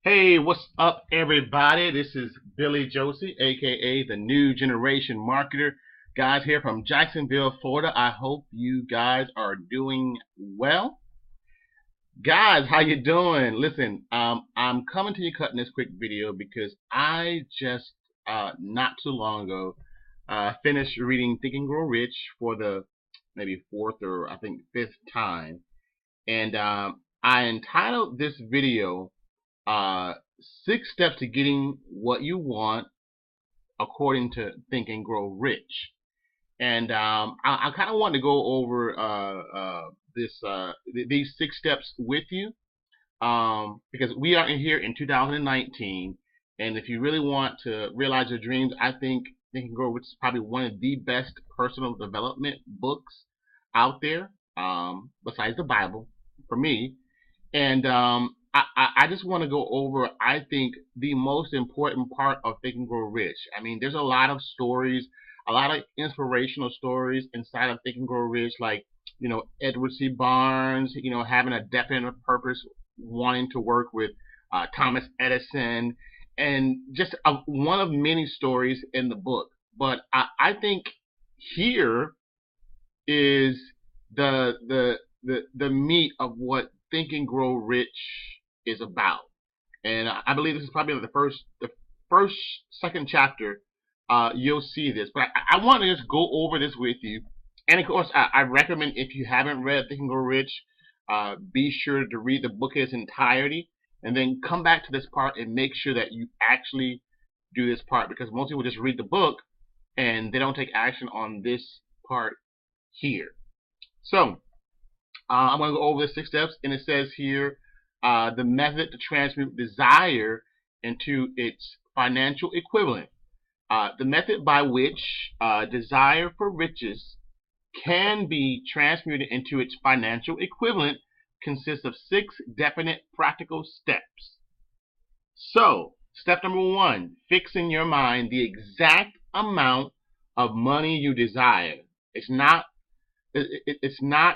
Hey, what's up, everybody? This is Billy Josie, aka the New Generation Marketer. Guys, here from Jacksonville, Florida. I hope you guys are doing well. Guys, how you doing? Listen, I'm coming to you cutting this quick video because I just not too long ago finished reading Think and Grow Rich for the maybe fourth or I think fifth time, and I entitled this video uh, 6 steps to getting what you want according to Think and Grow Rich. And I kind of want to go over these 6 steps with you because we are in here in 2019, and if you really want to realize your dreams, I think Think and Grow Rich is probably one of the best personal development books out there, besides the Bible, for me. And I just want to go over, I think, the most important part of Think and Grow Rich. I mean, there's a lot of stories, a lot of inspirational stories inside of Think and Grow Rich, like, Edward C. Barnes, having a definite purpose, wanting to work with Thomas Edison, and just one of many stories in the book. But I think here is the meat of what Think and Grow Rich is about. And I believe this is probably the second chapter. You'll see this, but I want to just go over this with you. And of course, I recommend, if you haven't read Think and Grow Rich, be sure to read the book in its entirety, and then come back to this part and make sure that you actually do this part, because most people just read the book and they don't take action on this part here. So I'm going to go over the 6 steps, and it says here the method to transmute desire into its financial equivalent. The method by which desire for riches can be transmuted into its financial equivalent consists of 6 definite practical steps. So, step number 1, fix in your mind the exact amount of money you desire. It's not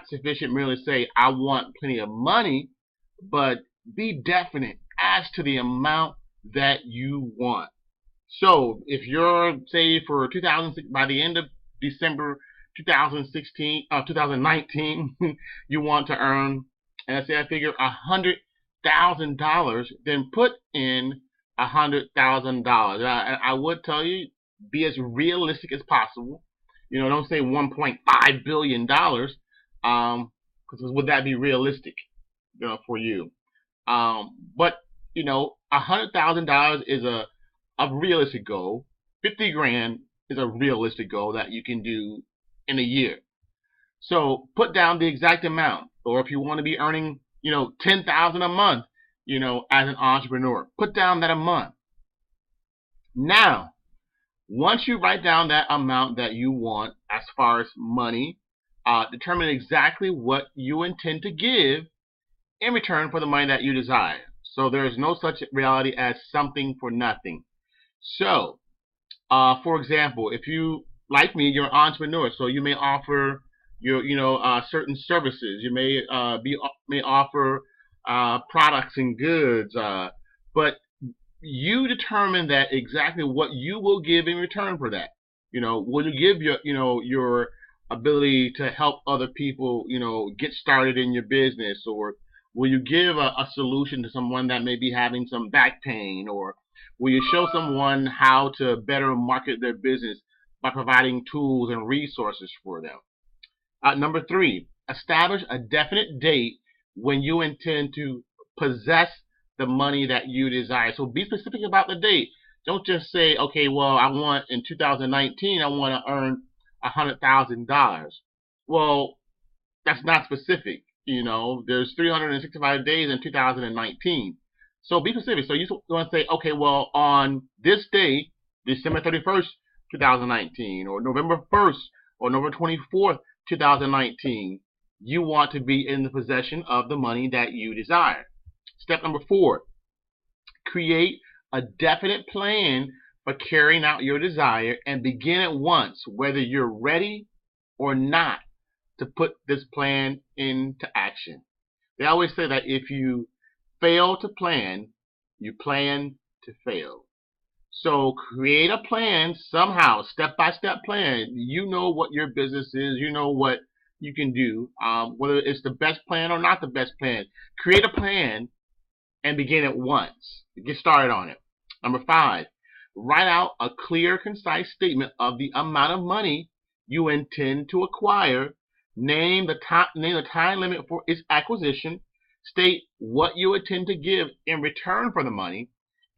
sufficient merely to say, I want plenty of money, but be definite as to the amount that you want. So if you're, say, for 2006, by the end of December 2019, you want to earn, and I say I figure $100,000, then put in $100,000. I would tell you, be as realistic as possible. Don't say $1.5 billion, because would that be realistic, for you? But $100,000 is a realistic goal. 50 grand is a realistic goal that you can do in a year. So put down the exact amount, or if you want to be earning, $10,000 a month, as an entrepreneur, put down that a month. Now, once you write down that amount that you want as far as money, determine exactly what you intend to give in return for the money that you desire. So there is no such reality as something for nothing. So, for example, if you, like me, you're an entrepreneur, so you may offer your, certain services. You may offer products and goods, but you determine that exactly what you will give in return for that. Will you give your ability to help other people, get started in your business, or will you give a solution to someone that may be having some back pain, or will you show someone how to better market their business by providing tools and resources for them? Number 3, establish a definite date when you intend to possess the money that you desire. So be specific about the date. Don't just say, okay, well, I want in 2019, I want to earn $100,000. Well, that's not specific. There's 365 days in 2019. So be specific. So you want to say, okay, well, on this day, December 31st, 2019, or November 1st, or November 24th, 2019, you want to be in the possession of the money that you desire. Step number 4, create a definite plan for carrying out your desire and begin at once, whether you're ready or not, to put this plan into action. They always say that if you fail to plan, you plan to fail. So create a plan somehow, step-by-step plan. You know what your business is. You know what you can do, whether it's the best plan or not the best plan. Create a plan and begin at once. Get started on it. Number 5, write out a clear, concise statement of the amount of money you intend to acquire. Name the time limit for its acquisition. State what you intend to give in return for the money,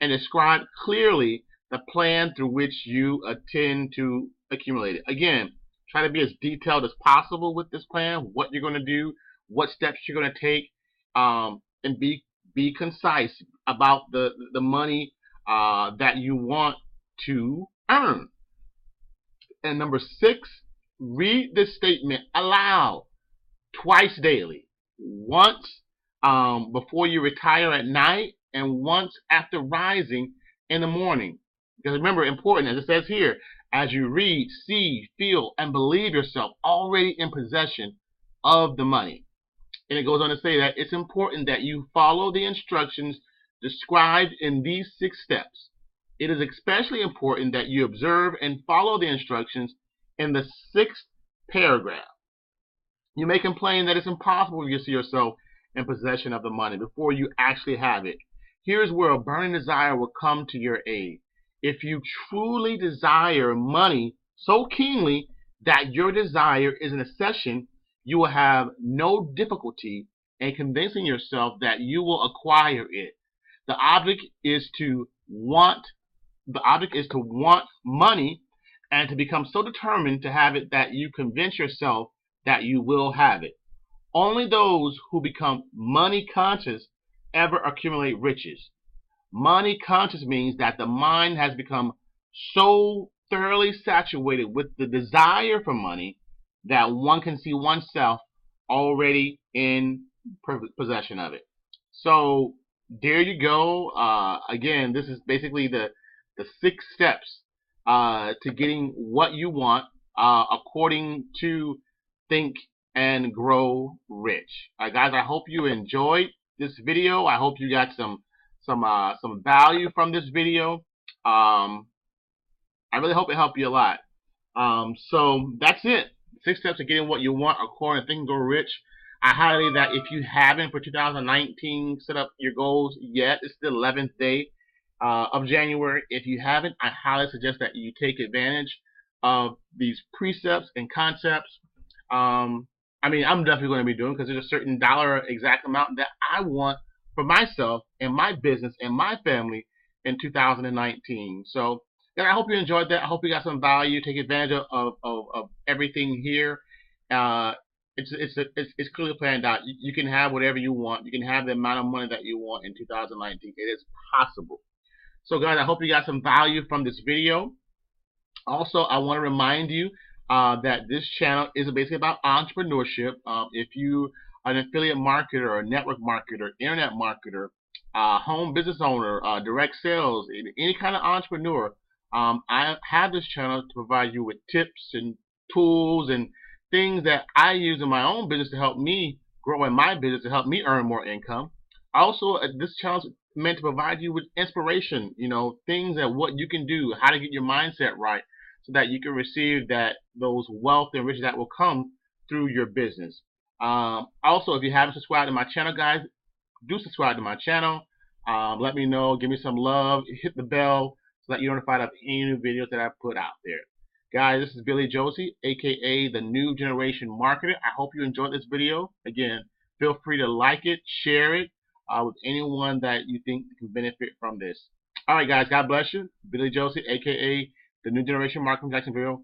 and describe clearly the plan through which you intend to accumulate it. Again, try to be as detailed as possible with this plan, what you're going to do, what steps you're going to take, and be concise about the money that you want to earn. And number 6, read this statement aloud twice daily. Once before you retire at night, and once after rising in the morning. Because remember, important, as it says here, as you read, see, feel, and believe yourself already in possession of the money. And it goes on to say that it's important that you follow the instructions described in these 6 steps. It is especially important that you observe and follow the instructions in the 6th paragraph. You may complain that it's impossible for you to see yourself in possession of the money before you actually have it. Here's where a burning desire will come to your aid. If you truly desire money so keenly that your desire is an obsession, you will have no difficulty in convincing yourself that you will acquire it. The object is to want money, and to become so determined to have it that you convince yourself that you will have it. Only those who become money conscious ever accumulate riches. Money conscious means that the mind has become so thoroughly saturated with the desire for money that one can see oneself already in possession of it. So there you go. Again, this is basically the 6 steps to getting what you want according to Think and Grow Rich. Guys, I hope you enjoyed this video. I hope you got some value from this video. I really hope it helped you a lot. So that's it. 6 steps to getting what you want according to Think and Grow Rich. I highly that if you haven't for 2019 set up your goals yet, it's the 11th day of January. If you haven't, I highly suggest that you take advantage of these precepts and concepts. I mean, I'm definitely going to be doing, because there's a certain dollar exact amount that I want for myself and my business and my family in 2019. So, yeah, I hope you enjoyed that. I hope you got some value. Take advantage of everything here. It's clearly planned out. You can have whatever you want. You can have the amount of money that you want in 2019. It is possible. So, guys, I hope you got some value from this video. Also, I want to remind you that this channel is basically about entrepreneurship. If you are an affiliate marketer, or a network marketer, internet marketer, home business owner, direct sales, any kind of entrepreneur, I have this channel to provide you with tips and tools and things that I use in my own business to help me grow in my business, to help me earn more income. Also, this channel is meant to provide you with inspiration, things that what you can do, how to get your mindset right, so that you can receive those wealth and riches that will come through your business. Also, if you haven't subscribed to my channel, guys, do subscribe to my channel. Let me know, give me some love, hit the bell so that you're notified of any new videos that I put out there. Guys, this is Billy Josie, aka the New Generation Marketer. I hope you enjoyed this video. Again, feel free to like it, share it with anyone that you think can benefit from this. Alright, guys, God bless you. Billy Josie, aka the New Generation Marketer from Jacksonville.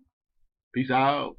Peace out.